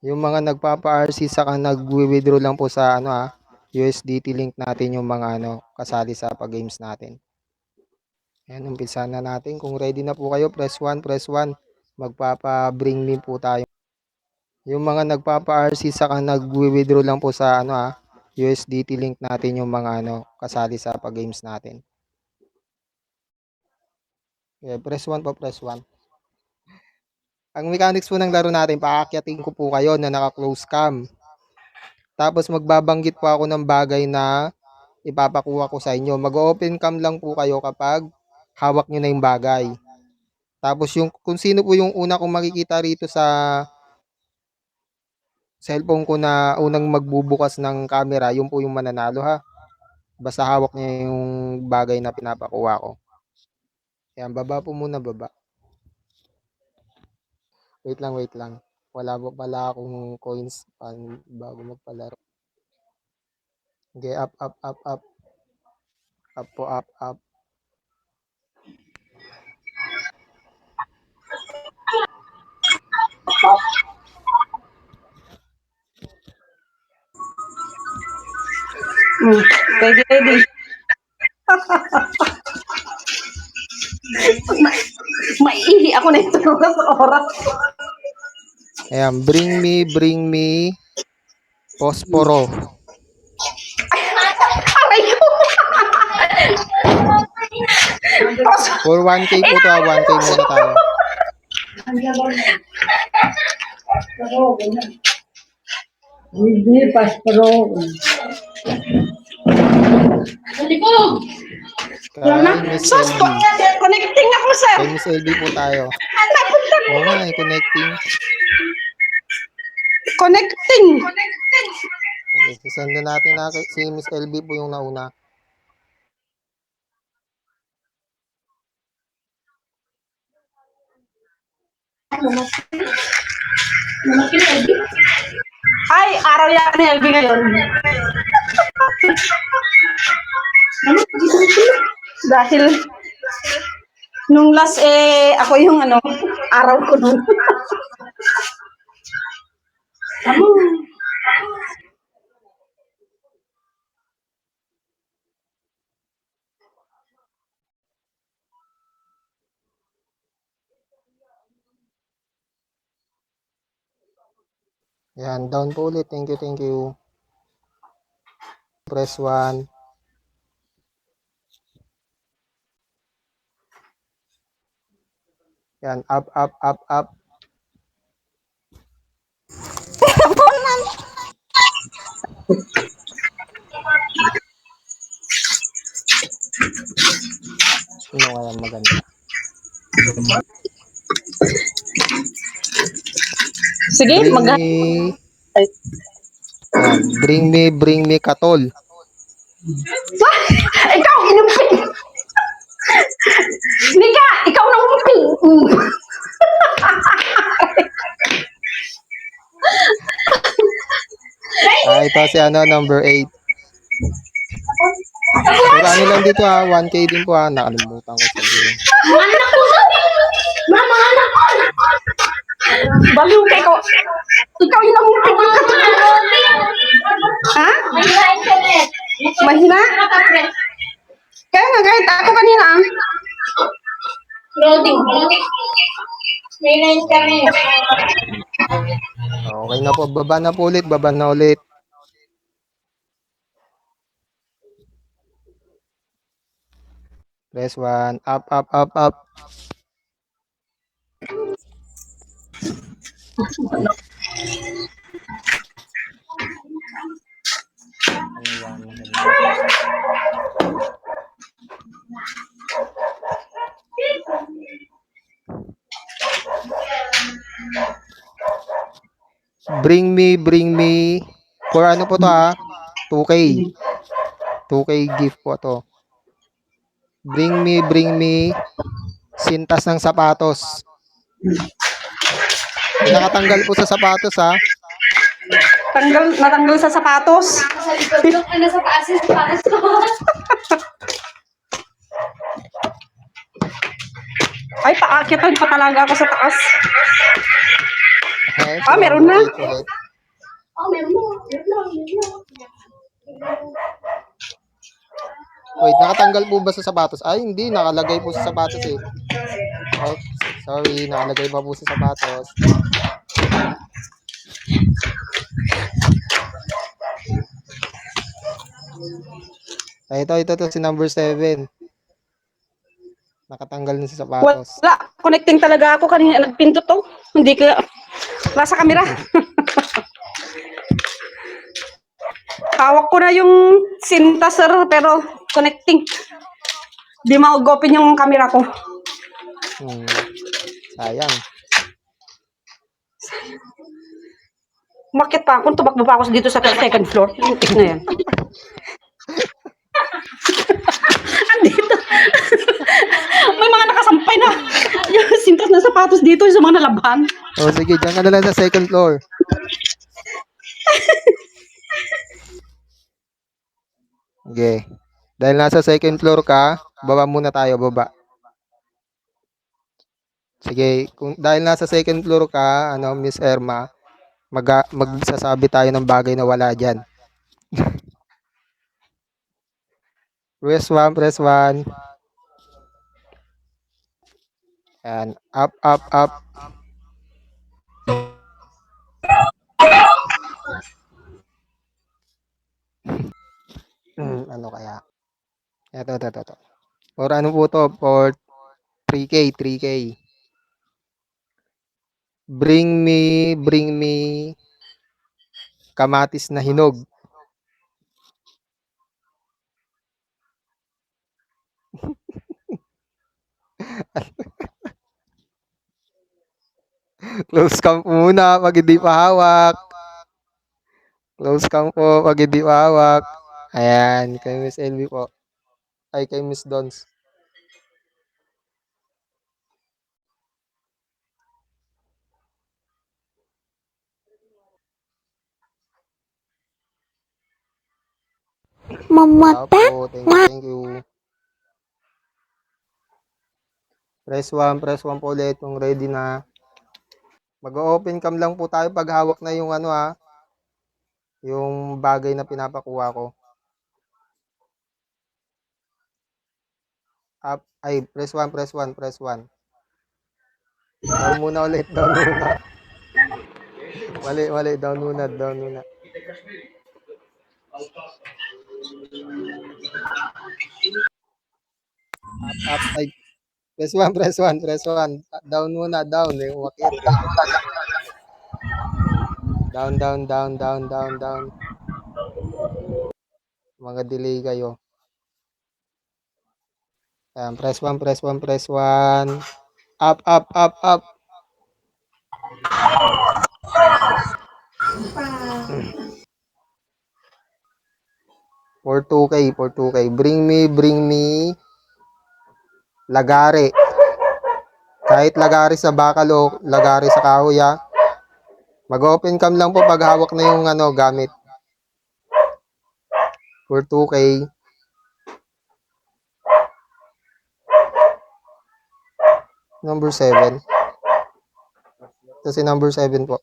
Yung mga nagpapa-RC saka nagwi-withdraw lang po sa USDT link natin yung mga kasali sa pag-games natin. Ayan, umpisa na natin. Kung ready na po kayo, press 1, press 1. Magpapa-bring me po tayo. Yung mga nagpapa-RC saka nagwi-withdraw lang po sa USDT link natin yung mga kasali sa pag-games natin. Okay, press 1 po, press 1. Ang mechanics po ng laro natin, paakyatin ko po kayo na naka-close cam. Tapos magbabanggit po ako ng bagay na ipapakuha ko sa inyo. Mag-open cam lang po kayo kapag hawak nyo na yung bagay. Tapos kung sino po yung una kong makikita rito sa cellphone ko na unang magbubukas ng camera, yun po yung mananalo ha. Basta hawak niya yung bagay na pinapakuha ko. Ayan, baba po muna, baba. Wait lang, wait lang. Wala po pala akong coins bago magpalaro. Okay, up, up, up, up. Up po, up, up. Ready, ready. Maiihi ako na ito sa oras. Ayan, bring me, posporo. Aray ko. For 1K po to 1K muna tayo. Hindi, pasporo. Kay Miss Sus, LB. connecting ako, sir. Kay Miss LB po tayo. Oo nga, connecting. Connecting. Okay, sisend na natin si Miss LB po yung nauna. Ay, araw yan ni LB ngayon. Dahil nung last ako yung araw ko nun. Yan, down po ulit. Thank you, thank you. Press 1. Yan, up, up, up, up. Sino kaya maganda? Sige, Bring me katol. Ikaw, inumping! Nika, ikaw nang umping! Ito si number 8. Pero ano lang dito 1K din po nakalimutan ko sabihin. Anak ko! Mama, anak ko! Baliw ka ikaw. Ikaw yung nangumping ng katulad. Ha? Mahina internet. Mahina? Kaya nga, kahit ako kanina Loading. Mahina internet. Okay na po, baba na po ulit, baba na ulit. Press 1, up, up, up, up. Bring me. For ano po to 2K. 2K gift po to. Bring me. Sintas ng sapatos. Nakatanggal po sa sapatos natanggal sa sapatos. Sa taas yung sapatos ko. Ay, paakitan pa talaga ako sa taas. Ayan, si Ah, meron number na. 8 ulit. Oh, meron mo. Meron na. Wait, nakatanggal po ba sa sapatos? Ay, hindi. Nakalagay po sa sapatos eh. Oh, sorry. Nakalagay pa po sa sapatos. Ay, ito, si number 7. Nakatanggal na sa sapatos. Wala. Connecting talaga ako kanina. Nagpindot to. Hindi ka. Nasa camera. Hawak ko na yung sinta, sir, pero connecting. Di mag-open yung camera ko. Sayang. Umakyat pa ako. Tumakbo pa ako dito sa second floor. Lintik na yan. Andito. May mga nakasampay na. Yung sintas na sapatos dito sa mga nalabhan. Oh, sige. Diyan ka na lang sa second floor. Okay. Dahil nasa second floor ka, baba muna tayo, baba. Sige, kung dahil nasa second floor ka, Miss Erma, magsasabi tayo ng bagay na wala diyan. Press 1, press 1. Yan, up, up, up. Ano kaya? Ito. For ano po to? For 3K, 3K. Bring me kamatis na hinog. Close cam muna pag hindi pa hawak. Close cam po pag hindi pa hawak. Ayan, kay Miss LB po. Ay, kay Miss Dons. Opo, thank you. Press 1 po ulit kung ready na. Mag-open cam lang po tayo pag hawak na yung yung bagay na pinapakuha ko. Up, ay, press 1, press 1, press 1. Down muna ulit, down muna. Mali, down muna. Up, ay, press 1, press 1, press 1. Down muna, down. Umakyat eh. Down. Mga delay kayo. Ayan, press 1, press 1, press 1. Up. For 2K. Bring me lagare. Kahit lagare sa bakal o lagare sa kahoy ha. Mag-open cam lang po pag hawak na yung gamit. For 2K. Number 7. Ito si number 7 po.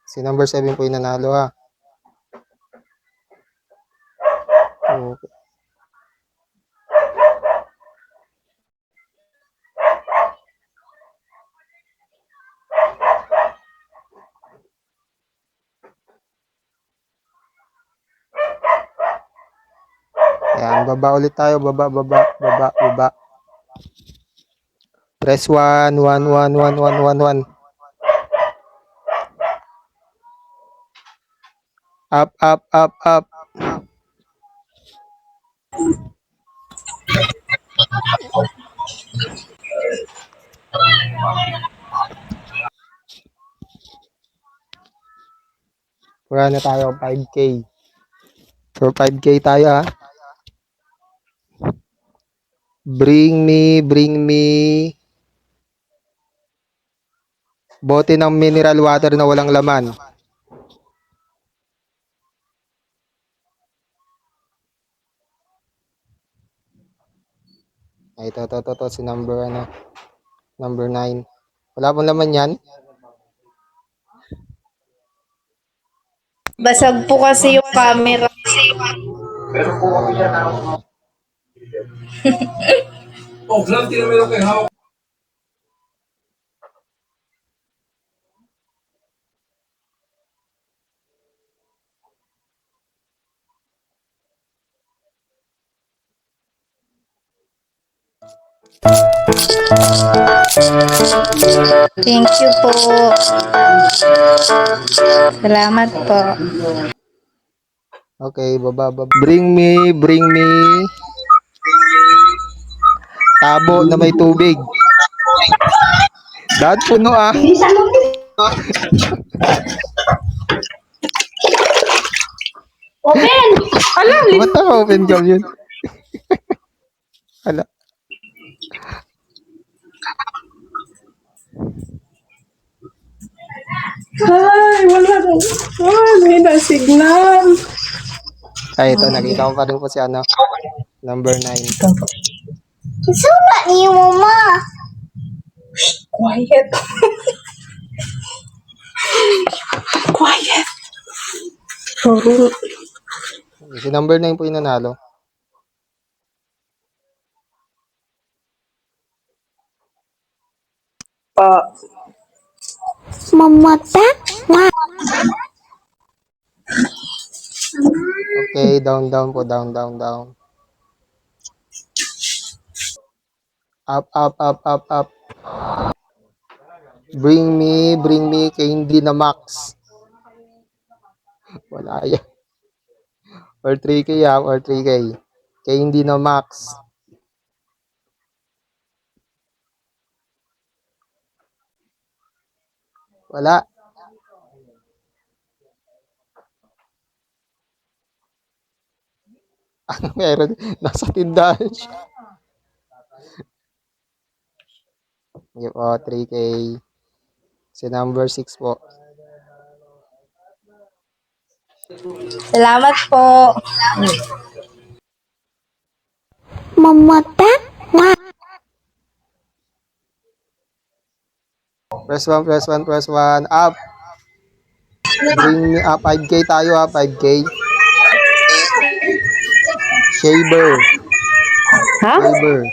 Si number 7 po yung nanalo ha. Okay. Ayan, baba ulit tayo. Baba. Press 1. Up. Wala na tayo, 5K. For 5K tayo ha. Bring me bote ng mineral water na walang laman. Ay, ito, si number 9. Wala pong laman yan. Basag po kasi yung camera. Ah, Thank you po. Salamat po. okay, baba. Bring me tabo na may tubig. Dahil puno ah. Bilisan mo. Open! Alam, Ba't naka-open cam yun? Hala. ay, wala na. Ay, may na-signal. Ay, ito, nakita ko pa rin po si number 9. Sulat niyo, mama. Quiet. Quiet. Sorry. Si number 9 po yung nanalo. Mamata. Okay, down po, down. Up. Bring me candy na max. Wala yan. Or 3K or 3K. Candy na max. Wala. Meron. Nasa tindahan siya. Sige po, 3K. Si number 6 po. Salamat po. Mamata. Press 1. Up. Bring me up. 5K tayo 5K. Shaver. Ha? Shaver.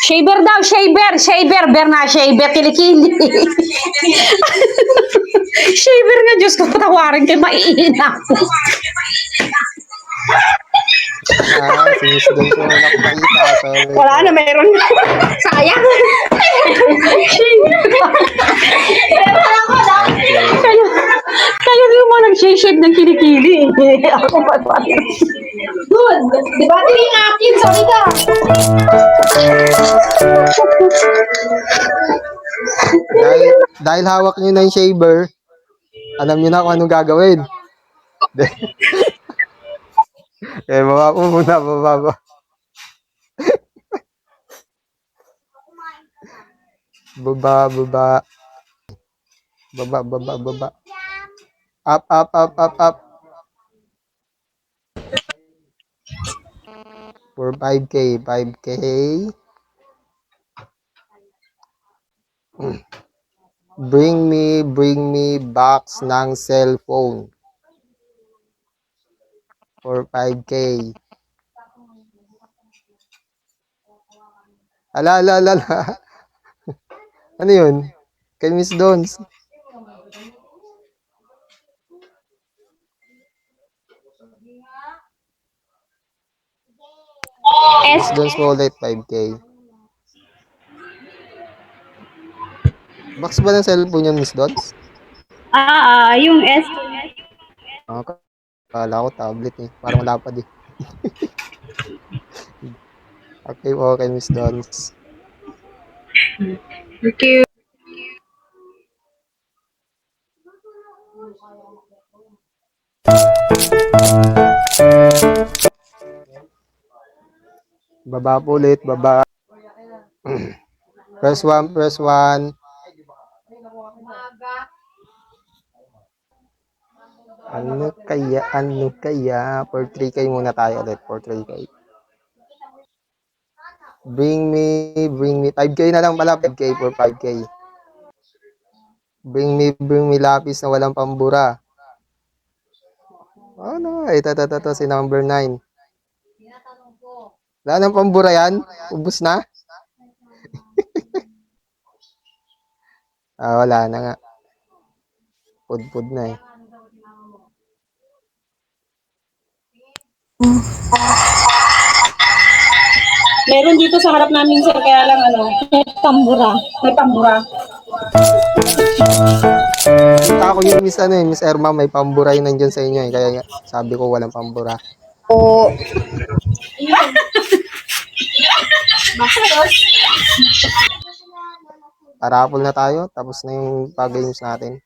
Shaver daw, shaver. Shaver, Berna, shaver, kilikili. Shaver nga, Diyos ko, patawarin kayo, maiina ako. Si Miss Don po may nakapakita. Sorry Wala po. na, mayroon. Sayang. Kayo, kayo yung mga nag-shave ng kilikili. Ako pa pa. Good. Di ba ito yung akin? Sorry ka. Dahil hawak niyo na yung shaver, alam niyo na kung anong gagawin. Baba po muna, baba. Baba. Baba. Up. For 5K. Bring me box ng cellphone. For 5K. Ala. Ano yun? Kay Miss Dons. Miss Dons wallet, 5K. Box ba ng cellphone yun, Miss Dons? Yung S. Kala ko tablet eh. Parang lapad eh. Okay, Miss Dons. Thank you. Baba po ulit, baba. Press 1. Ano kaya? For 3K muna tayo ulit, for 3K. Bring me. 5K na lang pala. 5K for 5K. Bring me lapis na walang pambura. Ano? Ito, si number 9. Wala nang pambura yan? Ubus na? Wala na nga. Pud na eh. Meron dito sa harap namin, sir, kaya lang ano, May pambura. may pambura. Kita ko yung Miss Erma, may pambura yun nandyan sa inyo eh. Kaya sabi ko walang pambura. O, Parapol na tayo. Tapos na yung pag-games natin.